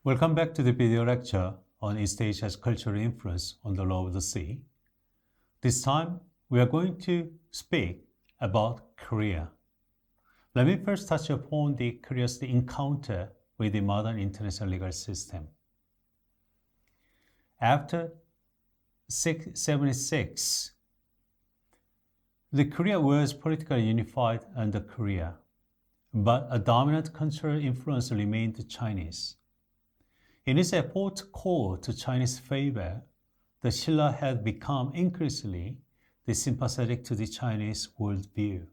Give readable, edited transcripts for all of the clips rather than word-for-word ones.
Welcome back to the video lecture on East Asia's cultural influence on the Law of the Sea. This time, we are going to speak about Korea. Let me first touch upon Korea's encounter with the modern international legal system. After 676, Korea was politically unified under Korea, but a dominant cultural influence remained Chinese. In its effort to call to Chinese favor, the Silla had become increasingly sympathetic to the Chinese worldview.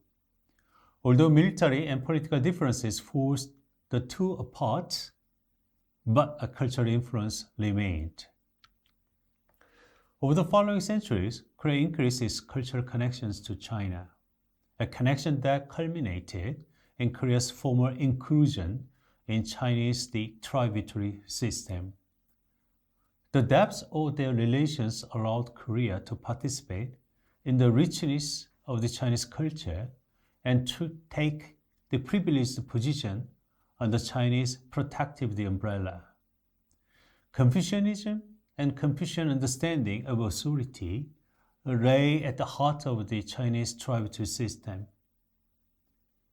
Although military and political differences forced the two apart, but a cultural influence remained. Over the following centuries, Korea increased its cultural connections to China, a connection that culminated in Korea's formal inclusion in Chinese tributary system. The depth of their relations allowed Korea to participate in the richness of the Chinese culture and to take the privileged position under Chinese protective umbrella. Confucianism and Confucian understanding of authority lay at the heart of the Chinese tributary system.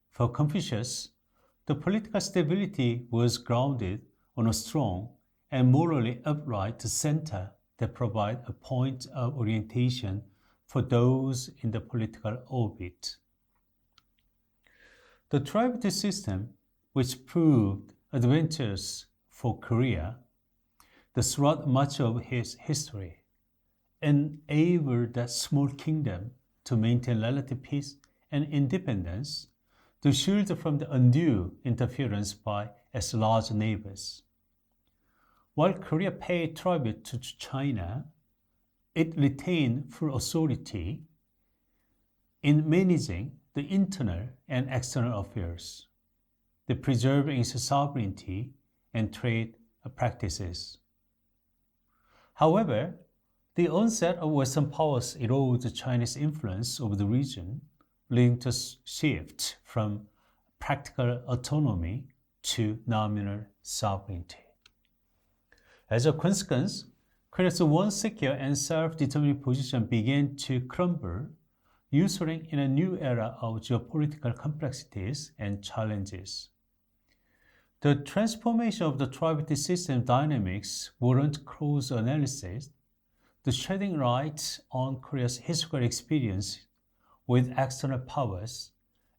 For Confucius, the political stability was grounded on a strong and morally upright center that provided a point of orientation for those in the political orbit. The tributary system, which proved advantageous for Korea, throughout much of his history, enabled that small kingdom to maintain relative peace and independence, to shield from the undue interference by its large neighbors. While Korea paid tribute to China, it retained full authority in managing the internal and external affairs, preserving its sovereignty and trade practices. However, the onset of Western powers eroded Chinese influence over the region, leading to shift from practical autonomy to nominal sovereignty. As a consequence, Korea's once secure and self-determining position began to crumble, ushering in a new era of geopolitical complexities and challenges. The transformation of the tributary system dynamics warrant close analysis, shedding light on Korea's historical experience with external powers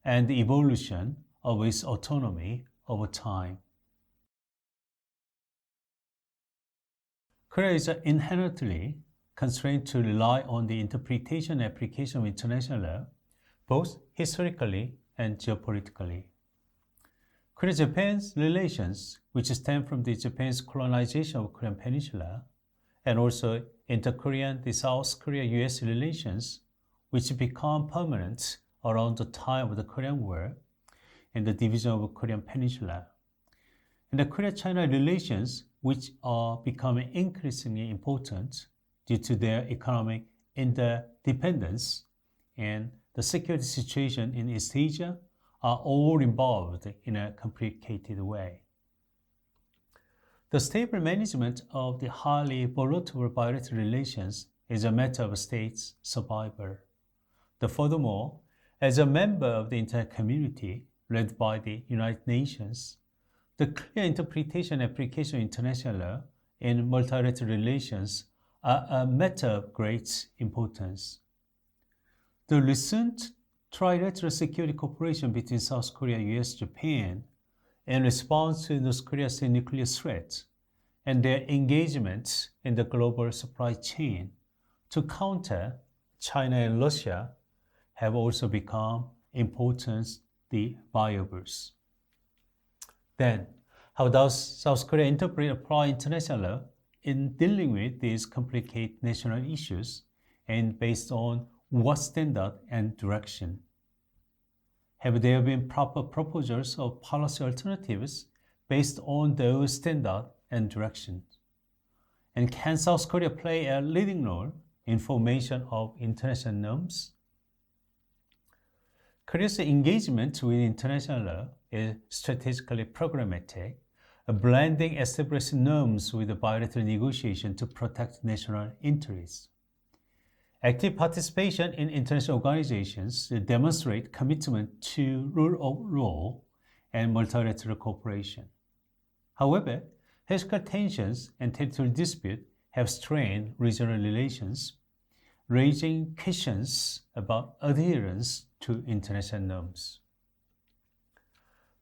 and the evolution of its autonomy over time. Korea is inherently constrained to rely on the interpretation and application of international law, both historically and geopolitically. Korea-Japan's relations, which stem from Japan's colonization of Korean Peninsula, and also inter-Korean, South Korea-US relations, which became permanent around the time of the Korean War and the division of the Korean Peninsula. And the Korea-China relations, which are becoming increasingly important due to their economic interdependence and the security situation in East Asia, are all involved in a complicated way. The stable management of the highly volatile bilateral relations is a matter of states' survival. Furthermore, as a member of the entire community led by the United Nations, the clear interpretation and application of international law in multilateral relations are a matter of great importance. The recent trilateral security cooperation between South Korea, US, Japan, in response to North Korea's nuclear threat and their engagement in the global supply chain to counter China and Russia have also become important variables. Then, how does South Korea interpret and apply international law in dealing with these complicated national issues, and based on what standard and direction? Have there been proper proposals of policy alternatives based on those standards and directions? And can South Korea play a leading role in formation of international norms? Korea's engagement with international law is strategically programmatic, blending established norms with bilateral negotiation to protect national interests. Active participation in international organizations demonstrate commitment to rule of law and multilateral cooperation. However, historical tensions and territorial dispute have strained regional relations, raising questions about adherence to international norms.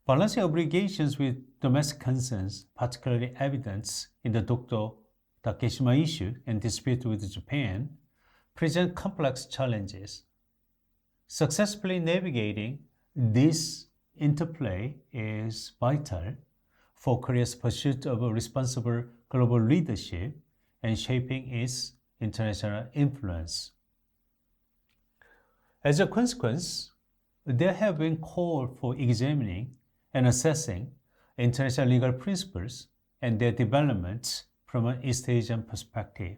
Balancing obligations with domestic concerns, particularly evident in the Dokdo Takeshima issue and dispute with Japan, present complex challenges. Successfully navigating this interplay is vital for Korea's pursuit of a responsible global leadership and shaping its international influence. As a consequence, there have been calls for examining and assessing international legal principles and their developments from an East Asian perspective.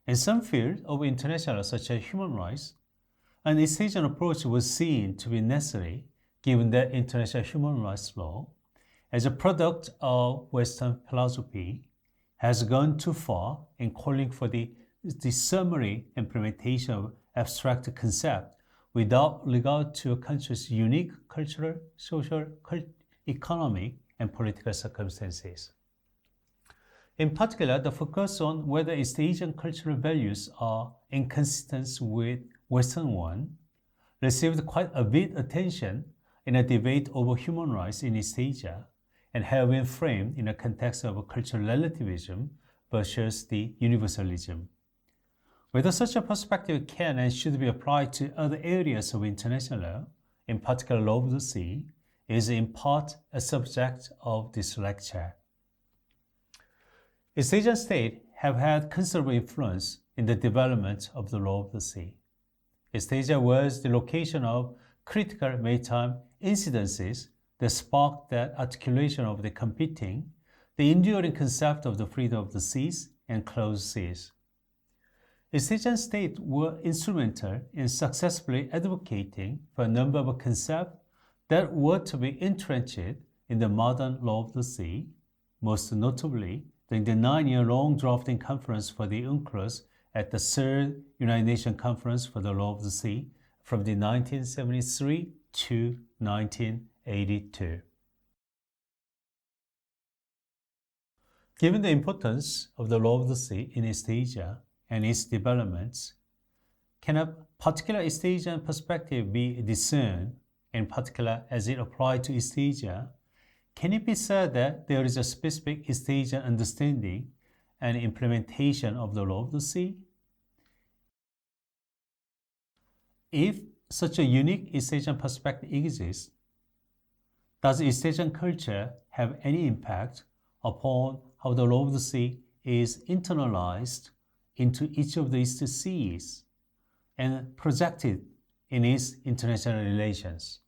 In some fields of international, such as human rights, an East Asian approach was seen to be necessary given that international human rights law, as a product of Western philosophy, has gone too far in calling for the summary implementation of abstract concepts without regard to a country's unique cultural, social, economic, and political circumstances. In particular, the focus on whether East Asian cultural values are inconsistent with Western ones received quite a bit of attention in a debate over human rights in East Asia and have been framed in a context of cultural relativism versus the universalism. Whether such a perspective can and should be applied to other areas of international law, in particular law of the sea, is in part a subject of this lecture. East Asian states have had considerable influence in the development of the law of the sea. East Asia was the location of critical maritime incidences that sparked that articulation of the competing, the enduring concept of the freedom of the seas and closed seas. East Asian states were instrumental in successfully advocating for a number of concepts that were to be entrenched in the modern law of the sea, most notably during the 9-year-long drafting conference for the UNCLOS at the Third United Nations Conference for the Law of the Sea from the 1973 to 1982. Given the importance of the law of the sea in East Asia and its developments, can a particular East Asian perspective be discerned, in particular as it applies to East Asia? Can it be said that there is a specific East Asian understanding and implementation of the law of the sea? If such a unique East Asian perspective exists, does East Asian culture have any impact upon how the law of the sea is internalized into each of the East seas and projected in its international relations?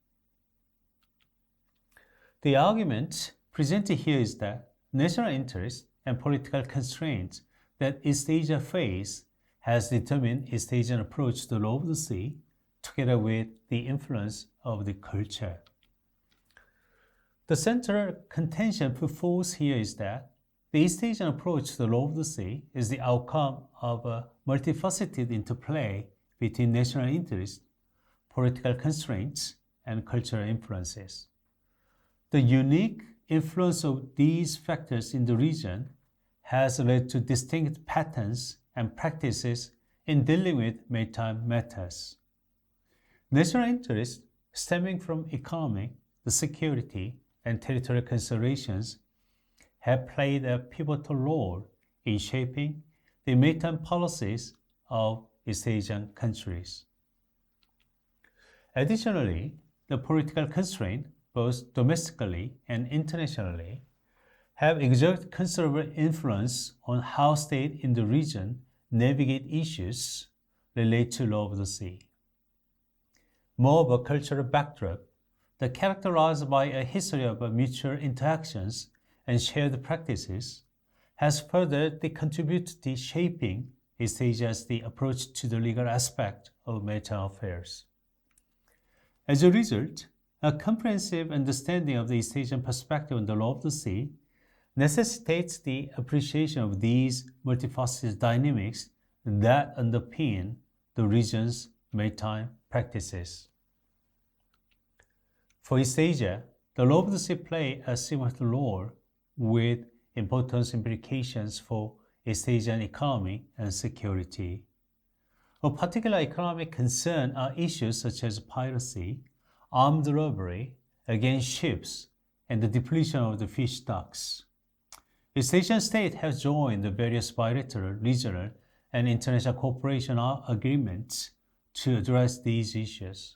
The argument presented here is that national interest and political constraints that East Asia face has determined East Asian approach to the law of the sea, together with the influence of the culture. The central contention put forth here is that the East Asian approach to the law of the sea is the outcome of a multifaceted interplay between national interests, political constraints, and cultural influences. The unique influence of these factors in the region has led to distinct patterns and practices in dealing with maritime matters. National interests stemming from economic, the security, and territorial considerations have played a pivotal role in shaping the maritime policies of East Asian countries. Additionally, the political constraints, both domestically and internationally, have exerted considerable influence on how states in the region navigate issues related to law of the sea. More of a cultural backdrop that characterized by a history of mutual interactions and shared practices has further contributed to shaping East Asia's approach to the legal aspect of maritime affairs. As a result, A comprehensive understanding of the East Asian perspective on the law of the sea necessitates the appreciation of these multifaceted dynamics that underpin the region's maritime practices. For East Asia, the law of the sea plays a significant role with important implications for East Asian economy and security. Of particular economic concern are issues such as piracy, armed robbery against ships, and the depletion of the fish stocks. East Asian states have joined the various bilateral, regional, and international cooperation agreements to address these issues.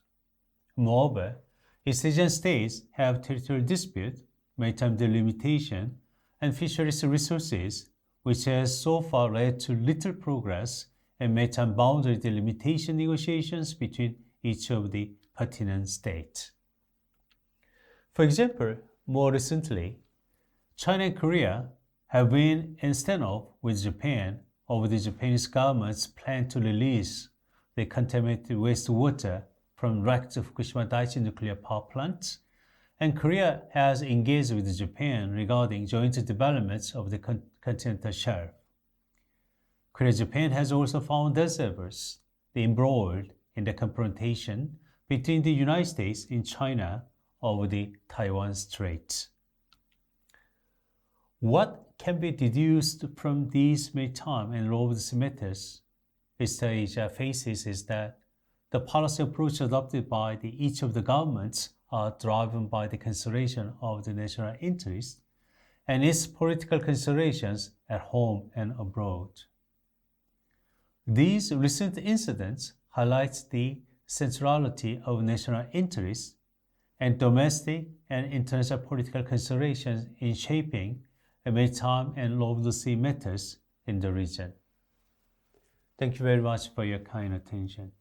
Moreover, East Asian states have territorial dispute, maritime delimitation, and fisheries resources, which has so far led to little progress in maritime boundary delimitation negotiations between each of the pertinent states. For example, more recently, China and Korea have been in standoff with Japan over the Japanese government's plan to release the contaminated wastewater from wrecked Fukushima Daiichi nuclear power plant, and Korea has engaged with Japan regarding joint developments of the continental shelf. Korea-Japan has also found themselves embroiled in the confrontation between the United States and China over the Taiwan Strait. What can be deduced from these maritime and law of the sea matters East Asia faces is that the policy approach adopted by each of the governments are driven by the consideration of the national interest and its political considerations at home and abroad. These recent incidents highlight the centrality of national interests and domestic and international political considerations in shaping maritime and law of the sea matters in the region. Thank you very much for your kind attention.